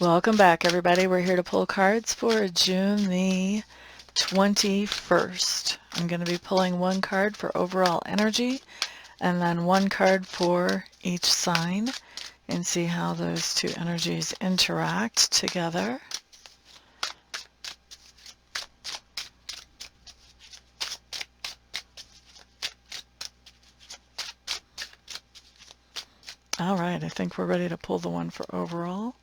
Welcome back, everybody. We're here to pull cards for June the 21st. I'm going to be pulling one card for overall energy and then one card for each sign and see how those two energies interact together. All right, I think we're ready to pull the one for overall.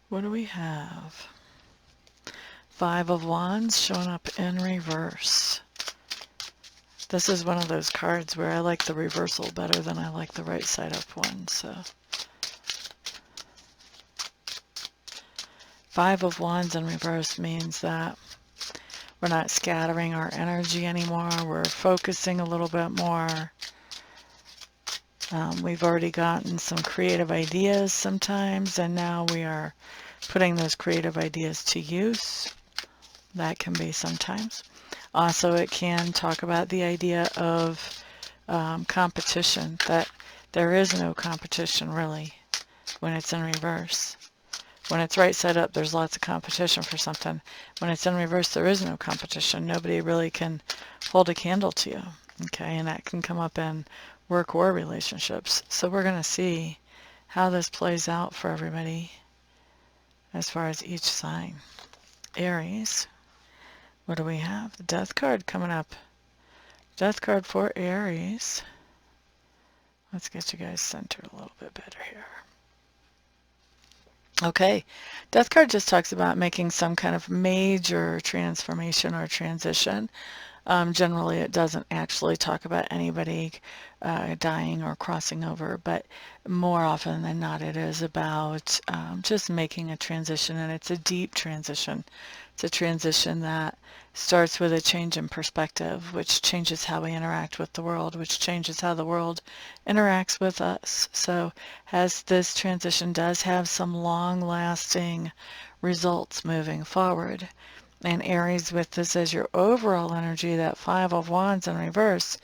What do we have? Five of Wands showing up in reverse. This is one of those cards where I like the reversal better than I like the right side up one. So, Five of Wands in reverse means that we're not scattering our energy anymore. We're focusing a little bit more. We've already gotten some creative ideas sometimes, and now we are putting those creative ideas to use. That can be sometimes. Also, it can talk about the idea of competition, that there is no competition really when it's in reverse. When it's right side up, there's lots of competition for something. When it's in reverse, there is no competition. Nobody really can hold a candle to you. Okay, and that can come up in work or relationships. So we're going to see how this plays out for everybody as far as each sign. Aries, what do we have? The Death card coming up. Death card for Aries. Let's get you guys centered a little bit better here. Okay, Death card just talks about making some kind of major transformation or transition. Generally, it doesn't actually talk about anybody dying or crossing over, but more often than not, it is about just making a transition, and it's a deep transition. It's a transition that starts with a change in perspective, which changes how we interact with the world, which changes how the world interacts with us. So as this transition does have some long-lasting results moving forward. And Aries, with this as your overall energy, that Five of Wands in reverse,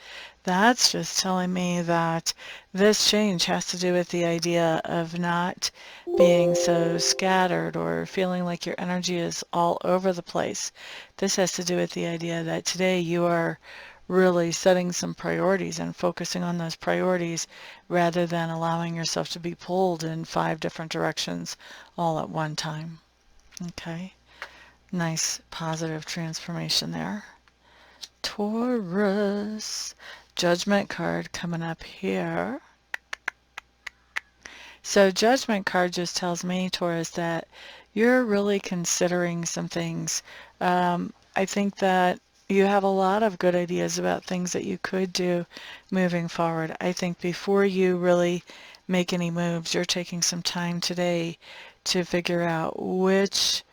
that's just telling me that this change has to do with the idea of not being so scattered or feeling like your energy is all over the place. This has to do with the idea that today you are really setting some priorities and focusing on those priorities rather than allowing yourself to be pulled in 5 different directions all at one time. Okay? Nice positive transformation there. Taurus, Judgment card coming up here. So Judgment card just tells me, Taurus, that you're really considering some things. I think that you have a lot of good ideas about things that you could do moving forward. I think before you really make any moves, you're taking some time today to figure out which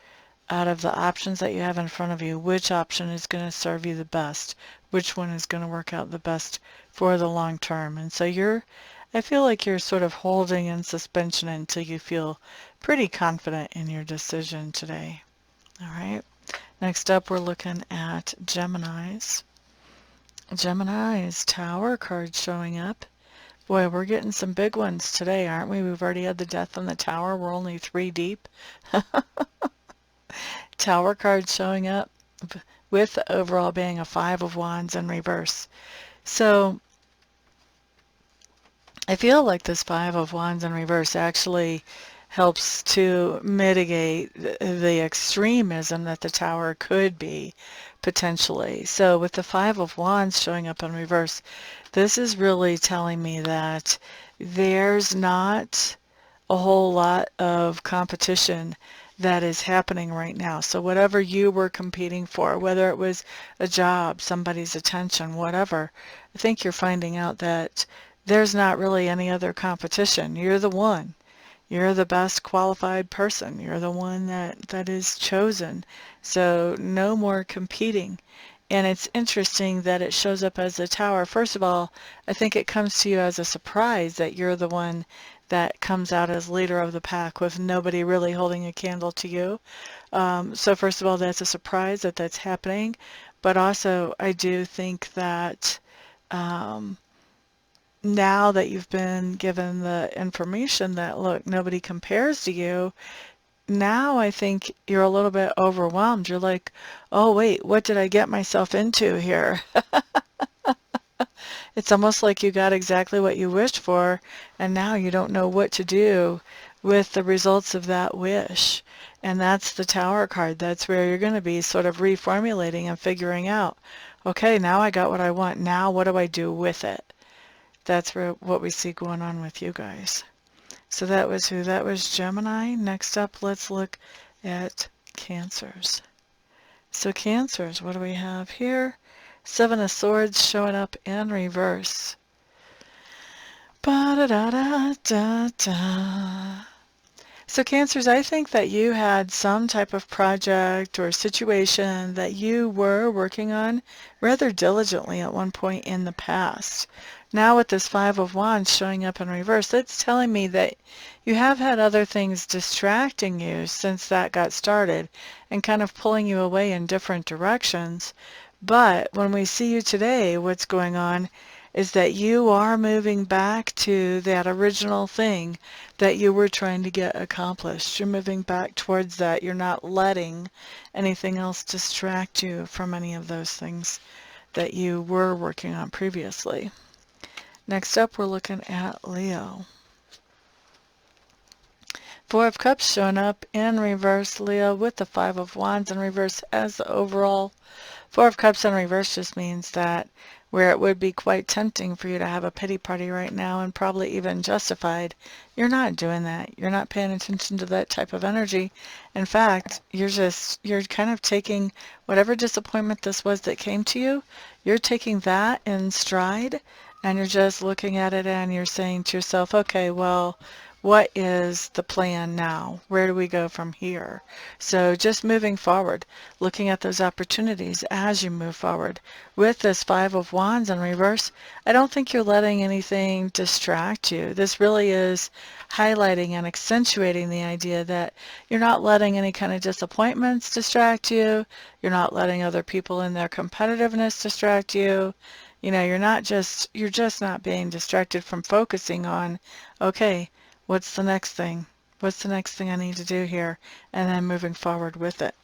out of the options that you have in front of you, which option is going to serve you the best, which one is going to work out the best for the long term. And so I feel like you're sort of holding in suspension until you feel pretty confident in your decision today. All right. Next up, we're looking at Geminis. Geminis, Tower card showing up. Boy, we're getting some big ones today, aren't we? We've already had the Death on the Tower. We're only 3 deep. Tower card showing up with the overall being a Five of Wands in reverse. So I feel like this Five of Wands in reverse actually helps to mitigate the extremism that the Tower could be potentially. So with the Five of Wands showing up in reverse, this is really telling me that there's not a whole lot of competition that is happening right now. So whatever you were competing for, whether it was a job, somebody's attention, whatever, I think you're finding out that there's not really any other competition. You're the one. You're the best qualified person. You're the one that is chosen. So no more competing. And it's interesting that it shows up as a Tower. First of all, I think it comes to you as a surprise that you're the one that comes out as leader of the pack with nobody really holding a candle to you. So first of all, that's a surprise that that's happening. But also, I do think that now that you've been given the information that, look, nobody compares to you, now I think you're a little bit overwhelmed. You're like, oh, wait, what did I get myself into here? It's almost like you got exactly what you wished for, and now you don't know what to do with the results of that wish. And that's the Tower card. That's where you're going to be sort of reformulating and figuring out, okay, now I got what I want. Now what do I do with it? That's what we see going on with you guys. So that was who? That was Gemini. Next up, let's look at Cancers. So Cancers, what do we have here? Seven of Swords showing up in reverse. Ba-da-da-da-da-da. So Cancers, I think that you had some type of project or situation that you were working on rather diligently at one point in the past. Now with this Five of Wands showing up in reverse, it's telling me that you have had other things distracting you since that got started and kind of pulling you away in different directions. But when we see you today, what's going on is that you are moving back to that original thing that you were trying to get accomplished. You're moving back towards that. You're not letting anything else distract you from any of those things that you were working on previously. Next up, we're looking at Leo. Four of Cups showing up in reverse, Leo, with the Five of Wands in reverse as the overall. Four of Cups in reverse just means that where it would be quite tempting for you to have a pity party right now and probably even justified, you're not doing that. You're not paying attention to that type of energy. In fact, you're kind of taking whatever disappointment this was that came to you, you're taking that in stride and you're just looking at it and you're saying to yourself, okay, well, what is the plan now? Where do we go from here? So just moving forward, looking at those opportunities as you move forward. With this Five of Wands in reverse, I don't think you're letting anything distract you. This really is highlighting and accentuating the idea that you're not letting any kind of disappointments distract you. You're not letting other people in their competitiveness distract you. You know, you're just not being distracted from focusing on, okay, what's the next thing? What's the next thing I need to do here? And then moving forward with it.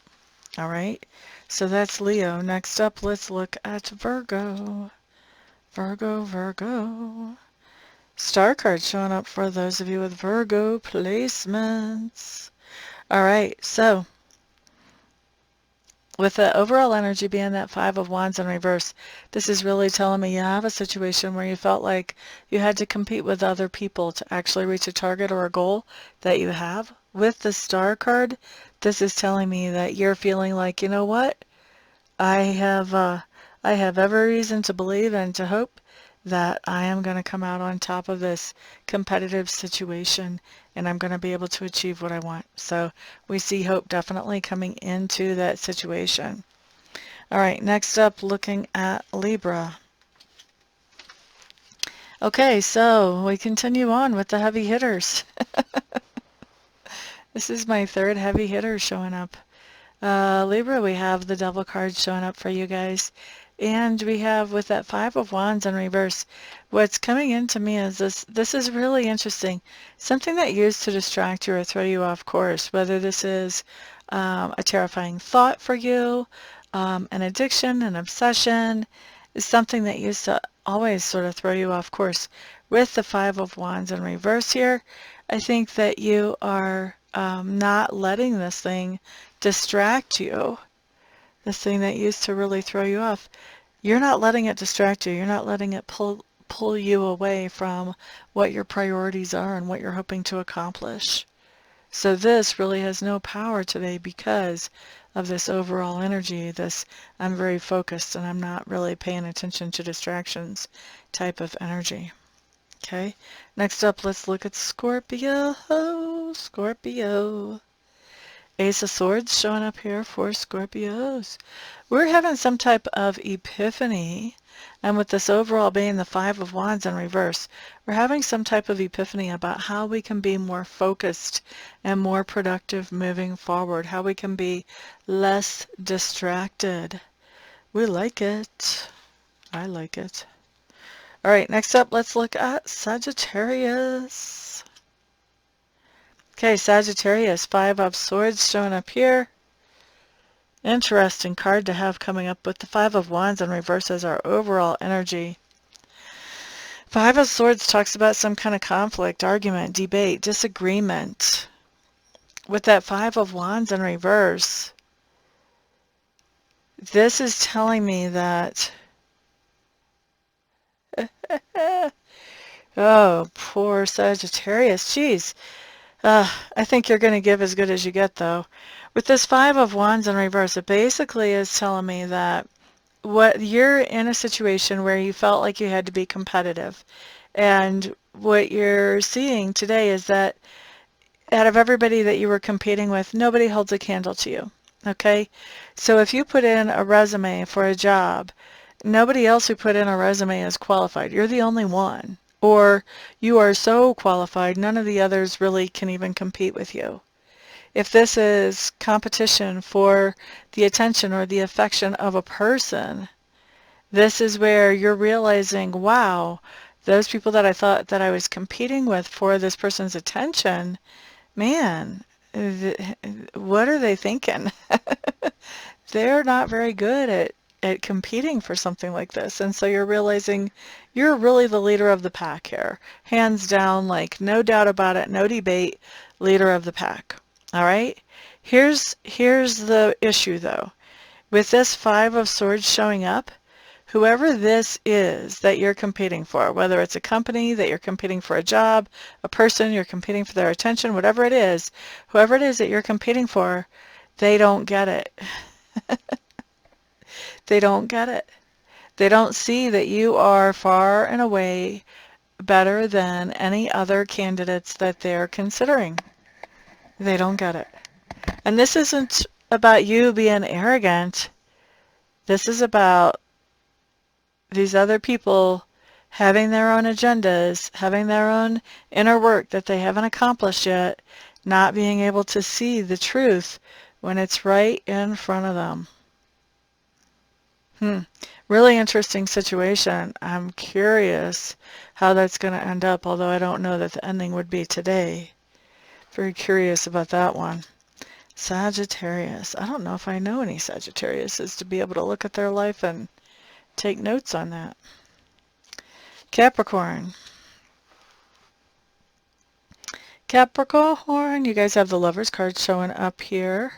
All right? So that's Leo. Next up, let's look at Virgo. Virgo. Star card showing up for those of you with Virgo placements. All right, so with the overall energy being that Five of Wands in reverse, this is really telling me you have a situation where you felt like you had to compete with other people to actually reach a target or a goal that you have. With the Star card, this is telling me that you're feeling like, you know what? I have every reason to believe and to hope that I am going to come out on top of this competitive situation and I'm going to be able to achieve what I want. So we see hope definitely coming into that situation. All right, next up, looking at Libra. Okay, so we continue on with the heavy hitters. This is my third heavy hitter showing up. Libra, we have the Devil card showing up for you guys. And we have, with that Five of Wands in reverse, what's coming into me is this is really interesting. Something that used to distract you or throw you off course, whether this is a terrifying thought for you, an addiction, an obsession, is something that used to always sort of throw you off course. With the Five of Wands in reverse here, I think that you are not letting this thing distract you. This thing that used to really throw you off, you're not letting it distract you. You're not letting it pull you away from what your priorities are and what you're hoping to accomplish. So this really has no power today because of this overall energy, this I'm very focused and I'm not really paying attention to distractions type of energy. Okay, next up, let's look at Scorpio. Scorpio. Ace of Swords showing up here for Scorpios. We're having some type of epiphany, and with this overall being the Five of Wands in reverse, we're having some type of epiphany about how we can be more focused and more productive moving forward, how we can be less distracted. We like it. I like it. All right, next up, let's look at Sagittarius. Okay, Sagittarius, Five of Swords showing up here. Interesting card to have coming up with the Five of Wands in reverse as our overall energy. Five of Swords talks about some kind of conflict, argument, debate, disagreement. With that Five of Wands in reverse, this is telling me that oh, poor Sagittarius. Jeez. I think you're going to give as good as you get, though. With this Five of Wands in reverse, it basically is telling me that you're in a situation where you felt like you had to be competitive. And what you're seeing today is that out of everybody that you were competing with, nobody holds a candle to you. Okay? So if you put in a resume for a job, nobody else who put in a resume is qualified. You're the only one. Or you are so qualified, none of the others really can even compete with you. If this is competition for the attention or the affection of a person, this is where you're realizing, wow, those people that I thought that I was competing with for this person's attention, man, what are they thinking? They're not very good at competing for something like this. And so you're realizing you're really the leader of the pack here. Hands down, like no doubt about it, no debate, leader of the pack. All right? Here's the issue though. With this Five of Swords showing up, whoever this is that you're competing for, whether it's a company that you're competing for a job, a person you're competing for their attention, whatever it is, whoever it is that you're competing for, they don't get it. They don't get it. They don't see that you are far and away better than any other candidates that they're considering. They don't get it. And this isn't about you being arrogant. This is about these other people having their own agendas, having their own inner work that they haven't accomplished yet, not being able to see the truth when it's right in front of them. Really interesting situation. I'm curious how that's going to end up, although I don't know that the ending would be today. Very curious about that one. Sagittarius. I don't know if I know any Sagittariuses to be able to look at their life and take notes on that. Capricorn. Capricorn, you guys have the Lovers card showing up here.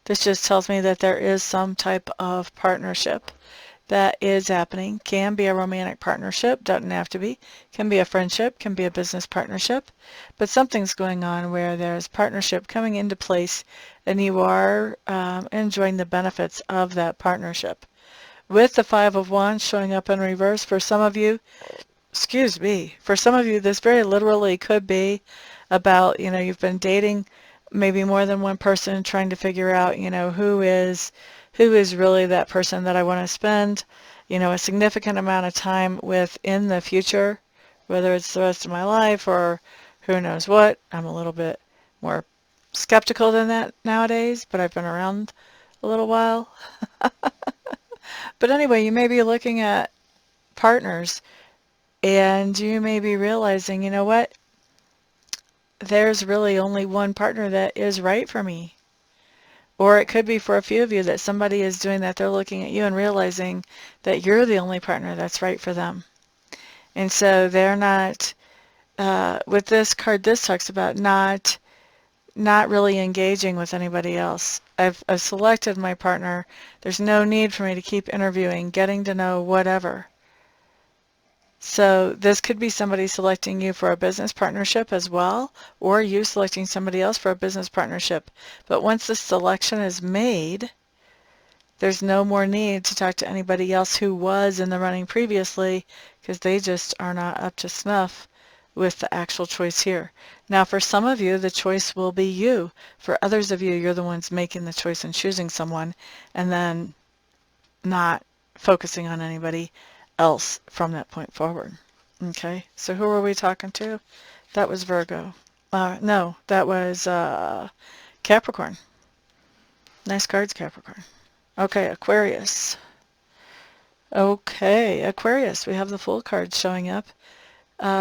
This just tells me that there is some type of partnership that is happening. Can be a romantic partnership, doesn't have to be. Can be a friendship, can be a business partnership. But something's going on where there's partnership coming into place and you are enjoying the benefits of that partnership. With the Five of Wands showing up in reverse, for some of you, for some of you, this very literally could be about, you've been dating maybe more than one person, trying to figure out, who is really that person that I want to spend, a significant amount of time with in the future, whether it's the rest of my life or who knows what. I'm a little bit more skeptical than that nowadays, but I've been around a little while. But anyway, you may be looking at partners and you may be realizing, you know what? There's really only one partner that is right for me. Or it could be for a few of you that somebody is doing that. They're looking at you and realizing that you're the only partner that's right for them. And so they're not, with this card, this talks about not really engaging with anybody else. I've selected my partner. There's no need for me to keep interviewing, getting to know, whatever. So this could be somebody selecting you for a business partnership as well, or you selecting somebody else for a business partnership. But once the selection is made, there's no more need to talk to anybody else who was in the running previously, because they just are not up to snuff with the actual choice here. Now for some of you, the choice will be you. For others of you, you're the ones making the choice and choosing someone, and then not focusing on anybody else from that point forward. Okay, so who were we talking to? That was Virgo. No, that was Capricorn. Nice cards, Capricorn. Okay, Aquarius. Okay, Aquarius, we have the Fool card showing up.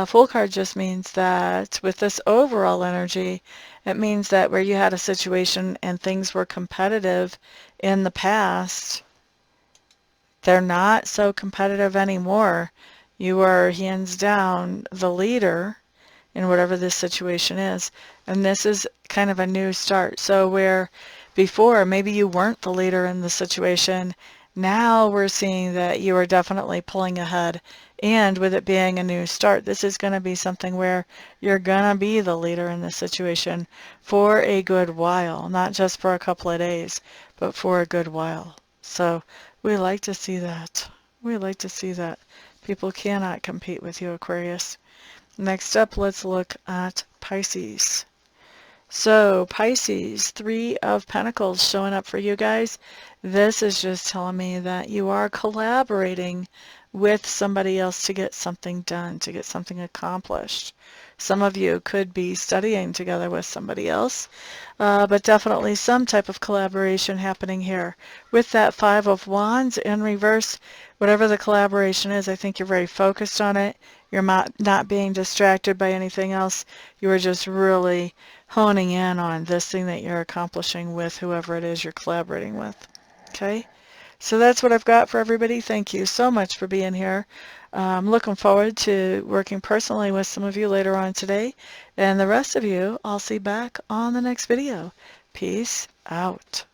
Fool card just means that with this overall energy, it means that where you had a situation and things were competitive in the past, they're not so competitive anymore. You are hands down the leader in whatever this situation is. And this is kind of a new start. So where before maybe you weren't the leader in the situation, now we're seeing that you are definitely pulling ahead. And with it being a new start, this is going to be something where you're going to be the leader in the situation for a good while, not just for a couple of days, but for a good while. So we like to see that. We like to see that. People cannot compete with you, Aquarius. Next up, let's look at Pisces. So Pisces, 3 of Pentacles showing up for you guys. This is just telling me that you are collaborating with somebody else to get something done, to get something accomplished. Some of you could be studying together with somebody else, but definitely some type of collaboration happening here. With that 5 of Wands in reverse, whatever the collaboration is, I think you're very focused on it. You're not being distracted by anything else. You are just really honing in on this thing that you're accomplishing with whoever it is you're collaborating with. Okay? So that's what I've got for everybody. Thank you so much for being here. I'm looking forward to working personally with some of you later on today. And the rest of you, I'll see back on the next video. Peace out.